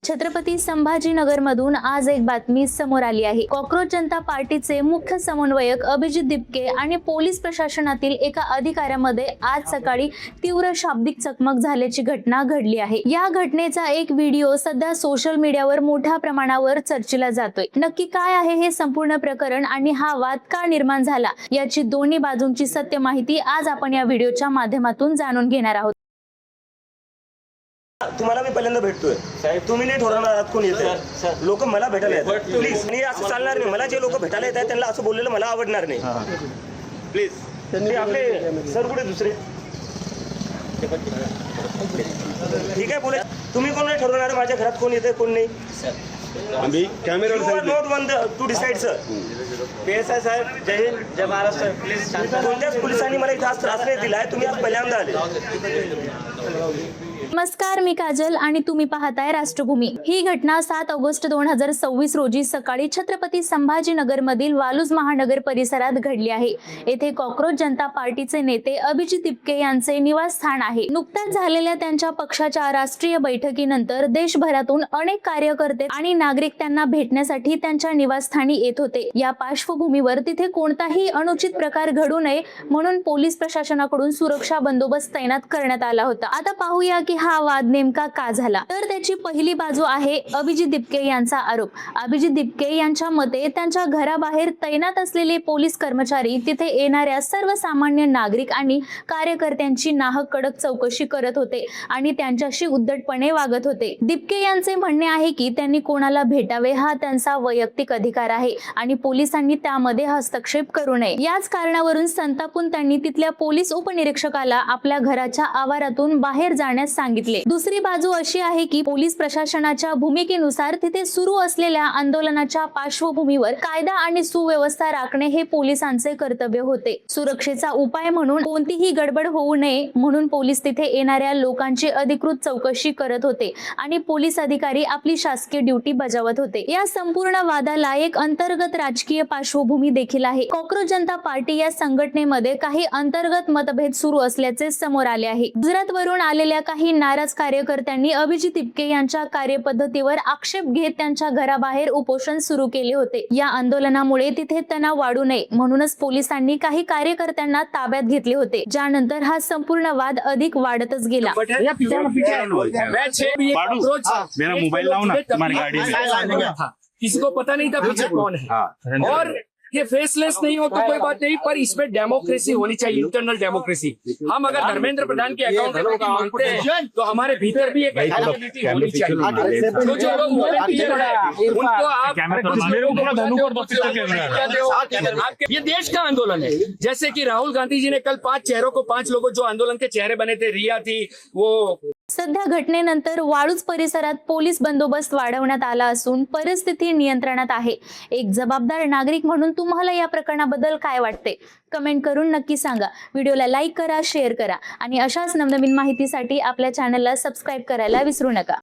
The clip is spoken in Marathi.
छत्रपती संभाजीनगरमधून आज एक बातमी समोर आली आहे। कॉकरोच जनता पार्टीचे मुख्य समन्वयक अभिजित दिपके आणि पोलीस प्रशासनातील एका अधिकाऱ्यामध्ये आज सकाळी तीव्र शाब्दिक चकमक झाल्याची घटना घडली आहे। या घटनेचा एक व्हिडिओ सध्या सोशल मीडियावर मोठ्या प्रमाणावर चर्चेला जातोय। नक्की काय आहे हे संपूर्ण प्रकरण आणि हा वाद का निर्माण झाला याची दोन्ही बाजूंची सत्य माहिती आज आपण या व्हिडिओच्या माध्यमातून जाणून घेणार आहोत। तुम्हाला मी पहिल्यांदा भेटतोय साहेब, तुम्ही नाही ठरवणार आहात कोण येते। लोक मला भेटायला येतात, प्लीज नाही असं चालणार नाही। मला जे लोक भेटायला येतात त्यांना असं बोललेलं मला आवडणार नाही। प्लीज ते आपले सर कुठे दुसरे ठीक आहे बोला, तुम्ही कोण नाही ठरवणार माझ्या घरात कोण येते कोण नाही। आम्ही कॅमेरावर not want to decide sir. PSI साहेब, जय हिंद जय महाराष्ट्र। प्लीज कोणत्याच पोलिसांनी मला इथं त्रास नाही दिलाय, तुम्ही आज पहिल्यांदा आले। नमस्कार, मी काजल आणि तुम्ही पाहताय राष्ट्रभूमी। ही घटना 7 ऑगस्ट 2026 रोजी सकाळी छत्रपती संभाजीनगर मधील वालूज महानगर परिसरात घडली आहे। येथे कॉकरोच जनता पार्टीचे नेते अभिजित दिपके यांचे निवासस्थान आहे। नुकत्याच झालेल्या त्यांच्या पक्षाच्या राष्ट्रीय बैठकीनंतर देशभरातून अनेक कार्यकर्ते आणि नागरिक त्यांना भेटण्यासाठी त्यांच्या निवासस्थानी येत होते। या पार्श्वभूमीवर तिथे कोणताही अनुचित प्रकार घडू नये म्हणून पोलीस प्रशासनाकडून सुरक्षा बंदोबस्त तैनात करण्यात आला होता। आता पाहूया की हा वाद नेमका का झाला। तर त्याची पहिली बाजू आहे अभिजित दिपके यांचा आरोप। अभिजित दिपके यांच्या मते त्यांच्या घराबाहेर तैनात असलेले पोलीस कर्मचारी तिथे येणाऱ्या सर्वसामान्य नागरिक आणि कार्यकर्त्यांची नाहक कडक चौकशी करत होते आणि त्यांच्याशी उद्धटपणे वागत होते। दिपके यांचे म्हणणे आहे की त्यांनी कोणाला भेटावे हा त्यांचा वैयक्तिक अधिकार आहे आणि पोलिसांनी त्यामध्ये हस्तक्षेप करू नये। याच कारणावरून संतापून त्यांनी तिथल्या पोलीस उपनिरीक्षकाला आपल्या घराच्या आवारातून बाहेर जाण्यास सांगितले। दुसरी बाजू अशी आहे की पोलीस प्रशासनाच्या भूमिकेनुसार तिथे सुरू असलेल्या आंदोलनाच्या पार्श्वभूमीवर कायदा आणि सुव्यवस्था राखणे हे पोलिसांचे कर्तव्य होते। सुरक्षेचा उपाय म्हणून कोणतीही गडबड होऊ नये म्हणून पोलीस तिथे येणाऱ्या लोकांची अधिकृत चौकशी करत होते आणि पोलीस अधिकारी आपली शासकीय ड्युटी बजावत होते। या संपूर्ण वादाला एक अंतर्गत राजकीय पार्श्वभूमी देखील आहे। कॉकरोच जनता पार्टी या संघटनेमध्ये काही अंतर्गत मतभेद सुरू असल्याचे समोर आले आहे। गुजरातवरून आलेल्या काही नाराज कार्यकर्त्यांनी अभिजित दिपके यांच्या कार्यपद्धतीवर आक्षेप घेत त्यांच्या घराबाहेर उपोषण सुरू केले होते। या आंदोलनामुळे तिथे तणाव वाढू नये म्हणूनच पोलिसांनी काही कार्यकर्त्यांना ताब्यात घेतले होते, ज्यानंतर हा संपूर्ण वाद अधिक वाढतच गेला। मेरा मोबाइल लाओ ना तुम्हारी गाड़ी में। किसी को पता नहीं था पीछे कौन है और ये फेसलेस नहीं हो तो कोई बात नहीं, पर इसमें डेमोक्रेसी होनी चाहिए, इंटरनल डेमोक्रेसी। हम अगर धर्मेंद्र प्रधान की अकाउंटेबिलिटी मांगते हैं तो हमारे भीतर भी एक अकाउंटेबिलिटी होनी चाहिए। जो लोग मोबाइल पीछे पड़े हैं उनको आप ये देश का आंदोलन है। जैसे कि राहुल गांधी जी ने कल 5 चेहरों को 5 लोगों जो आंदोलन के चेहरे बने थे, रिया थी वो। सध्या घटनेनंतर वाळूज परिसरात पोलीस बंदोबस्त वाढवण्यात आला असून परिस्थिती नियंत्रणात आहे। एक जबाबदार नागरिक म्हणून तुम्हाला या प्रकरणाबद्दल काय वाटते कमेंट करून नक्की सांगा। व्हिडिओला लाईक करा, शेअर करा आणि अशाच नवनवीन माहितीसाठी आपल्या चॅनलला सबस्क्राइब करायला विसरू नका।